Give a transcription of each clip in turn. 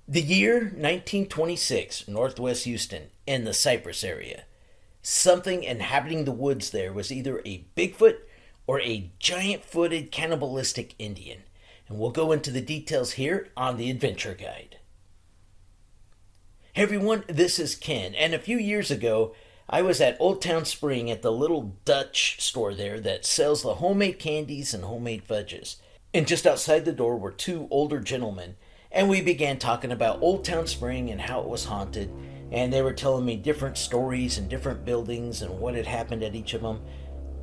The year 1926, Northwest Houston, in the Cypress area. Something inhabiting the woods there was either a Bigfoot or a giant footed cannibalistic Indian. And we'll go into the details here on the Adventure Guide. Hey everyone, this is Ken, and a few years ago, I was at Old Town Spring at the little Dutch store there that sells the homemade candies and homemade fudges. And just outside the door were two older gentlemen, and we began talking about Old Town Spring and how it was haunted, and they were telling me different stories and different buildings and what had happened at each of them.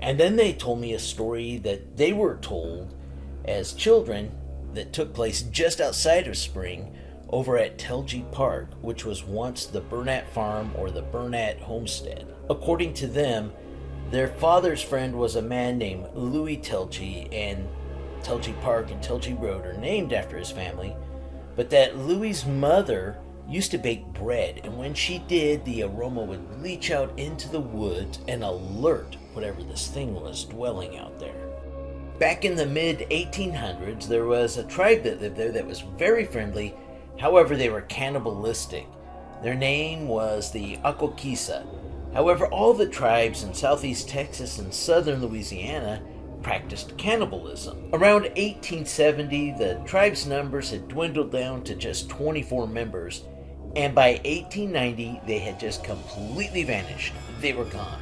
And then they told me a story that they were told as children that took place just outside of Spring over at Telge Park, which was once the Burnett Farm or the Burnett Homestead. According to them, their father's friend was a man named Louis Telge, and Telge Park and Telge Road are named after his family, but that Louis's mother used to bake bread, and when she did, the aroma would leach out into the woods and alert whatever this thing was dwelling out there. Back in the mid-1800s, there was a tribe that lived there that was very friendly. However, they were cannibalistic. Their name was the Akokisa. However, all the tribes in southeast Texas and southern Louisiana practiced cannibalism. Around 1870, the tribe's numbers had dwindled down to just 24 members, and by 1890, they had just completely vanished. They were gone.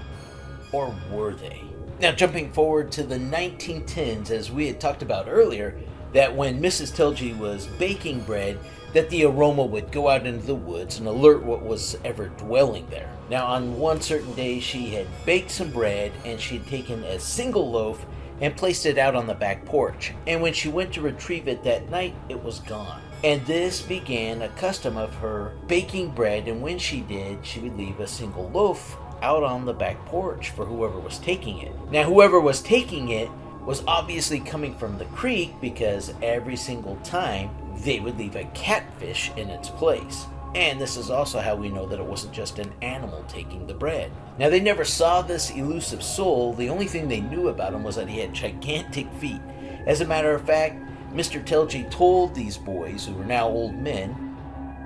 Or were they? Now, jumping forward to the 1910s, as we had talked about earlier, that when Mrs. Telge was baking bread, that the aroma would go out into the woods and alert what was ever dwelling there. Now, on one certain day, she had baked some bread, and she had taken a single loaf and placed it out on the back porch. And when she went to retrieve it that night, it was gone. And this began a custom of her baking bread, and when she did, she would leave a single loaf out on the back porch for whoever was taking it. Now, whoever was taking it was obviously coming from the creek, because every single time they would leave a catfish in its place. And this is also how we know that it wasn't just an animal taking the bread. Now, they never saw this elusive soul. The only thing they knew about him was that he had gigantic feet. As a matter of fact, Mr. Telge told these boys, who were now old men,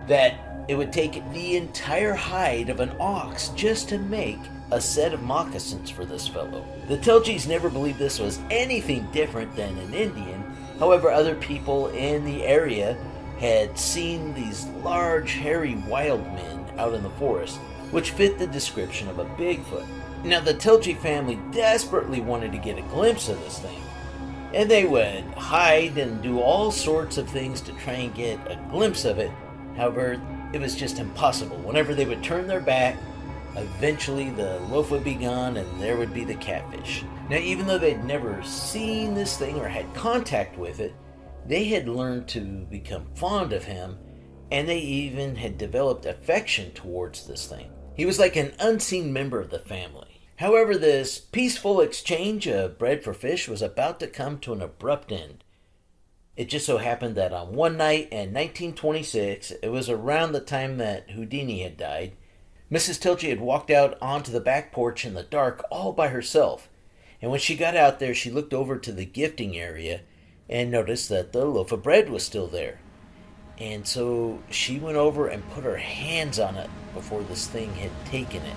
that it would take the entire hide of an ox just to make a set of moccasins for this fellow. The Telges never believed this was anything different than an Indian. However, other people in the area had seen these large, hairy wild men out in the forest, which fit the description of a Bigfoot. Now, the Telge family desperately wanted to get a glimpse of this thing, and they would hide and do all sorts of things to try and get a glimpse of it. However, it was just impossible. Whenever they would turn their back, eventually the loaf would be gone and there would be the catfish. Now, even though they'd never seen this thing or had contact with it, they had learned to become fond of him, and they even had developed affection towards this thing. He was like an unseen member of the family. However, this peaceful exchange of bread for fish was about to come to an abrupt end. It just so happened that on one night in 1926, it was around the time that Houdini had died, Mrs. Telge had walked out onto the back porch in the dark all by herself. And when she got out there, she looked over to the gifting area and noticed that the loaf of bread was still there. And so she went over and put her hands on it before this thing had taken it.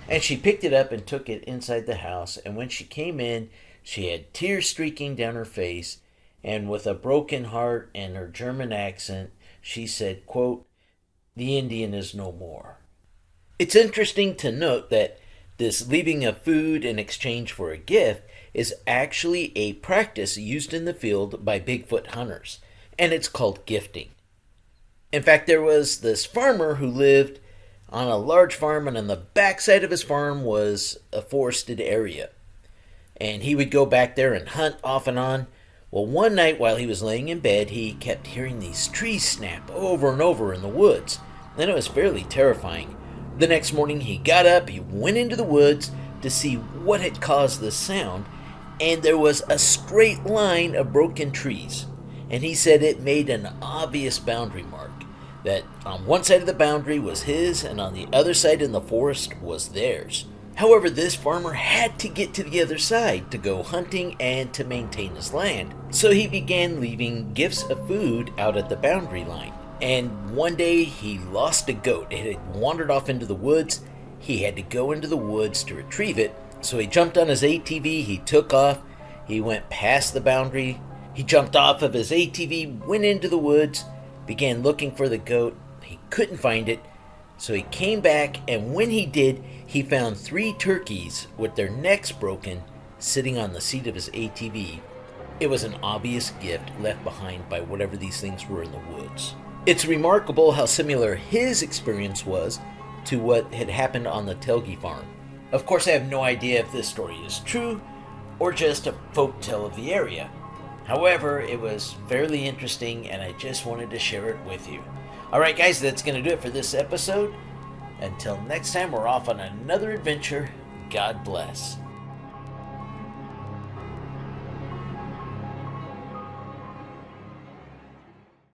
And she picked it up and took it inside the house, and when she came in, she had tears streaking down her face, and with a broken heart and her German accent, she said, quote, "The Indian is no more." It's interesting to note that this leaving of food in exchange for a gift is actually a practice used in the field by Bigfoot hunters, and it's called gifting. In fact, there was this farmer who lived on a large farm, and on the backside of his farm was a forested area. And he would go back there and hunt off and on. Well, one night while he was laying in bed, he kept hearing these trees snap over and over in the woods, and it was fairly terrifying. The next morning he got up, he went into the woods to see what had caused this sound, and there was a straight line of broken trees. And he said it made an obvious boundary mark, that on one side of the boundary was his, and on the other side in the forest was theirs. However, this farmer had to get to the other side to go hunting and to maintain his land. So he began leaving gifts of food out at the boundary line. And one day he lost a goat. It had wandered off into the woods. He had to go into the woods to retrieve it. So he jumped on his ATV, he took off, he went past the boundary. He jumped off of his ATV, went into the woods, began looking for the goat. He couldn't find it. So he came back, and when he did, he found 3 turkeys with their necks broken sitting on the seat of his ATV. It was an obvious gift left behind by whatever these things were in the woods. It's remarkable how similar his experience was to what had happened on the Telge farm. Of course, I have no idea if this story is true or just a folk tale of the area. However, it was fairly interesting and I just wanted to share it with you. Alright guys, that's going to do it for this episode. Until next time, we're off on another adventure. God bless.